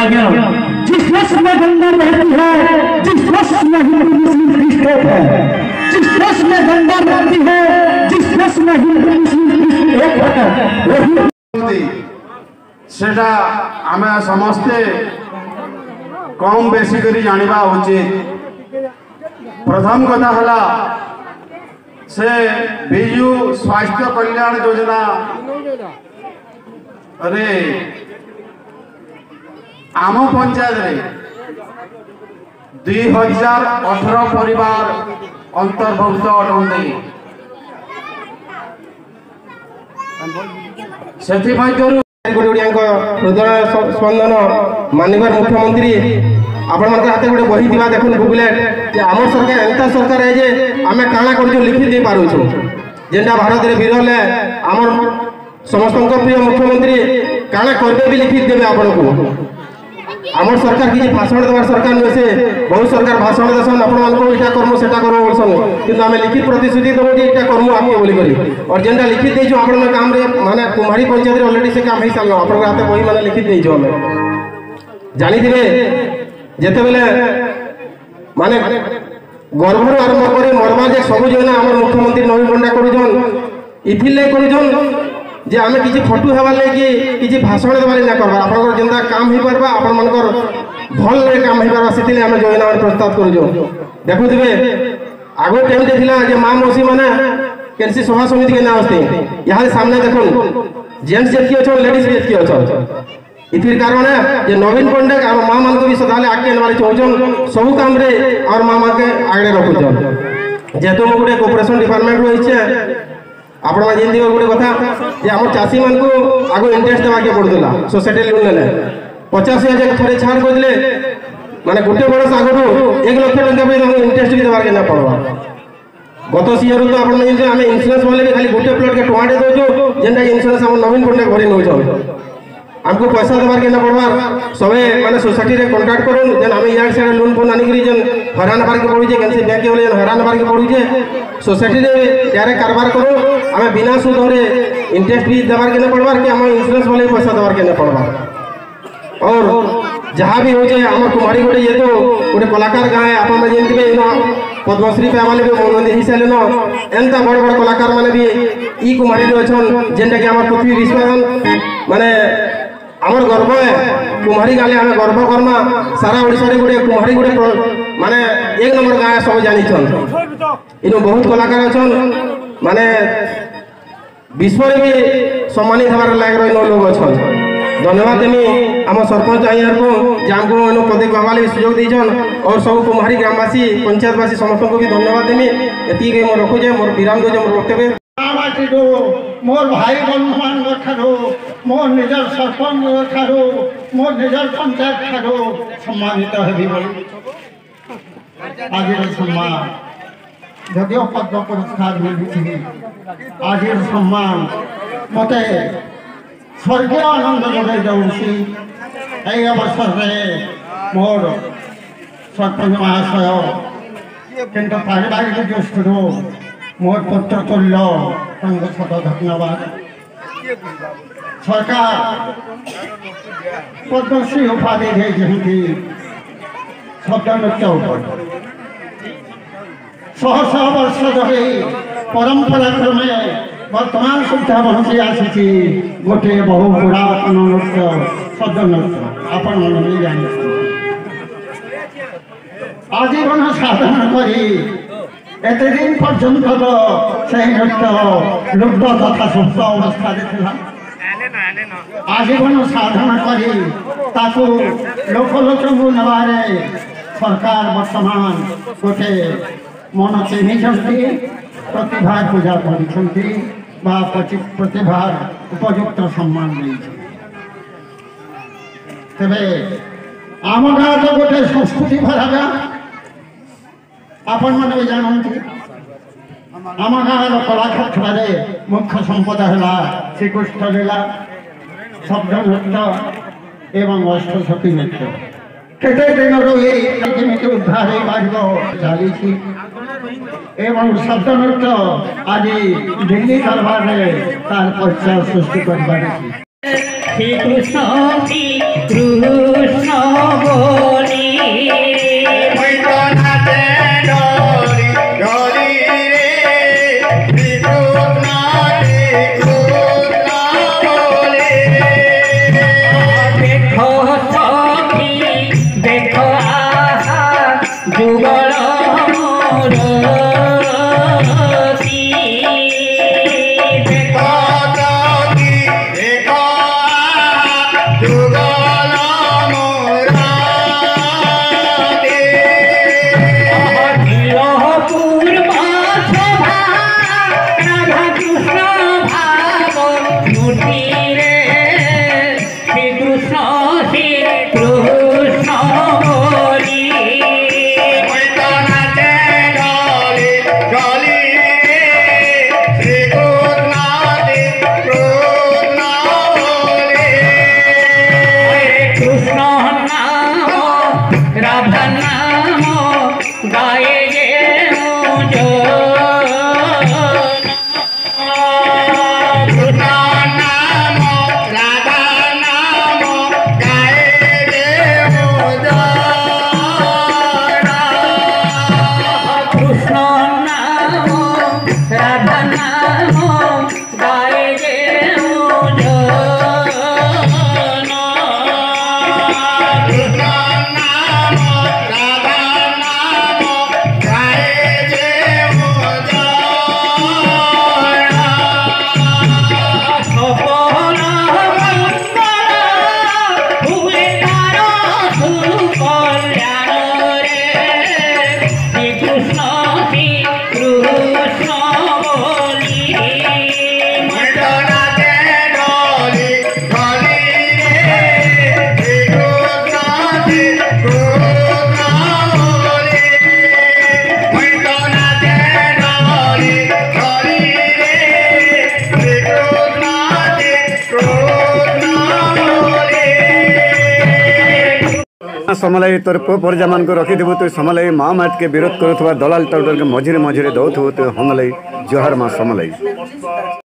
आज्ञा जिस देश में गंगा बहती है, जिस देश में हिंदू मुस्लिम एक है, जिस देश में गंगा बहती है, जिस देश में हिंदू मुस्लिम एक है, वही सेटा आमे समस्ते कम बेसी करी जानिबा उचित। प्रथम कथा हला से बिजु स्वास्थ्य कल्याण योजना अरे आम पंचायत रे 2018 परिवार अंतर्भुक्त अटंती से हृदय स्पंदन माननीय मुख्यमंत्री आपण मन हाथ गोटे बही दिवा देखुन बुकलेट आम सरकार एंता सरकार है जे आमे काना कर लिखि दे पारू छु जेंटा भारत रे विरल आम समस्त प्रिय मुख्यमंत्री काना करबे भी लिखि देबे आपण को। आम सरकार किसी भाषण देवार सरकार नुहे से बहुत सरकार भाषण देसन आपण मन को इटा करमु सेटा करमु बोलसन किंतु आमे लिखित प्रतिश्रुति देबो जे इटा करमु आपके बोली करी और जेंटा लिखित देजो आपण में काम रे माने कुमारी पंचायत रे ऑलरेडी से काम हे साल आपण हाथे बही माने लिखित देजो हमें जानि दिबे जेते बेले माने गर्भर आरंभ करी मरवा जे सब योजना आम मुख्यमंत्री नवीन पंडा करूछन इथिले करूछन जे आमे किछि फटू हेबार लागि किछि भाषण देबार ना करबा आपनकर जेंता काम ही परबा आपन मनकर भल रे काम ही परबा सेतिले आमे योजना प्रस्ताव करूजो। देखु दिबे आगो टाइम देखिला जे मां मौसी माने केनसी सभा समिति के ना आस्ते यहां सामने देखुन जेंट्स जेतकी अछन लेडीज भी जेतकी अछन इतिर कारण है जे नवीन पंडा और मां मान को भी सदाले आके नवाले चौजन सब काम रे और मां मान के आगे रखुजन जेतो मो गुटे कोऑपरेशन डिपार्टमेंट रही छे आपण मान जेंदी गोटे कथा जे हमर चासी मान को आगो इंटरेस्ट देबा के पड़तला सोसाइटी लोन लेले 85,000 थरे छाड़ कर दिले माने गोटे बरस आगो 1 लाख टका पे हम इंटरेस्ट भी देबा के ना पड़वा गत सियर तो आपण मान जे हमें इंश्योरेंस वाले खाली गोटे प्लॉट के टोहाडे दोजो जेंदा इंश्योरेंस हम नवीन पंडा भरी न हो हमको पैसा देबार के ना पड़वा सबे माने सोसाइटी रे कांटेक्ट करूं जेन हमें यार से लोन फोन आनी करी जेन हरान बार के पड़ी जे कैसे बैंक के बोले हरान बार के पड़ी जे सोसाइटी रे यारे कारोबार करो हमें बिना सूद रे इंटरेस्ट भी देबार के ना पड़वा कि हम इंश्योरेंस वाले पैसा देबार के ना पड़वा और जहां भी हो जाए हमर कुमारी गोटे ये तो गोटे कलाकार गाय है आपण जेन दिबे नो पद्मश्री पे वाले भी मोनंदी हिसाले नो एंता बड़ बड़ कलाकार माने भी ई कुमारी रे अछन जेनटा कि हमर पृथ्वी विश्वनाथन माने आमर गर्व है कुम्हारी गाले हमें गर्व करमा सारा ओडिशा रे गुडे कुम्हारी गुडे माने एक नंबर गाय सब जानी छन इनो बहुत कलाकार छन माने विश्व रे भी सम्मानित हमार लाग रही लोग छन। धन्यवाद देमी आम सरपंच आइयार को जामको इनो पदे गवाले सुयोग देछन और सब कुम्हारी ग्रामवासी पंचायतवासी समस्त को भी धन्यवाद देमी एती के मो रखु जे मोर विराम दो जे मोर वक्तव्य मोर भाई बंधु मान ठारो मोर निजर सरपंच ठारो मोर निजर पंचायत ठारो सम्मानित हेबी बोली आज सम्मान जदिव पद्म पुरस्कार मिली आज सम्मान मते स्वर्गीय आनंद जोड़े जाऊँगी यही अवसर में मोर सरपंच महाशय किंतु पारिवारिक दृष्टि मोर पुत्र तुल्य शत धन्यवाद। सरकार पद्मश्री उपाधि देती शब्द नृत्य शह शह वर्ष धरी परंपरा क्रमे वर्तमान सुधा पहुँची आसी गोटे बहु पुरातन नृत्य शब्द नृत्य आपण मन जानी आजीवन साधना करी एते दिन पर्यंत से नृत्य लुब्ध तथा सुप्त अवस्था आजीवन साधना करी ताकू लोकलोचन नवारे सरकार वर्तमान गोटे मन चिन्ह प्रतिभा पूजा कर प्रतिभा उपयुक्त सम्मान तेरे आम गाँव तो गोटे संस्कृति भरा गाँ आपण मैंने भी जानते आम गाँव कला क्षेत्र में मुख्य संपदा है श्रीकृष्ण लीला शब्द नृत्य एवं अष्टसखी नृत्य केते दिन रही उद्धार चली एवं शब्द नृत्य आज दिल्ली दरबार में तार परिचय सृष्टि कर শ্রী কৃষ্ণ বলি দেখো সখী দেখো আহা যুগল মোরতি দেখো समलाई तोर पुओ परजा मान रखिदेबु तु समलाई माँ माट के विरोध करुवा दलाल टाउटर के मझिरे मझिरे दौथु तु हमलाई जोहार माँ समलाई।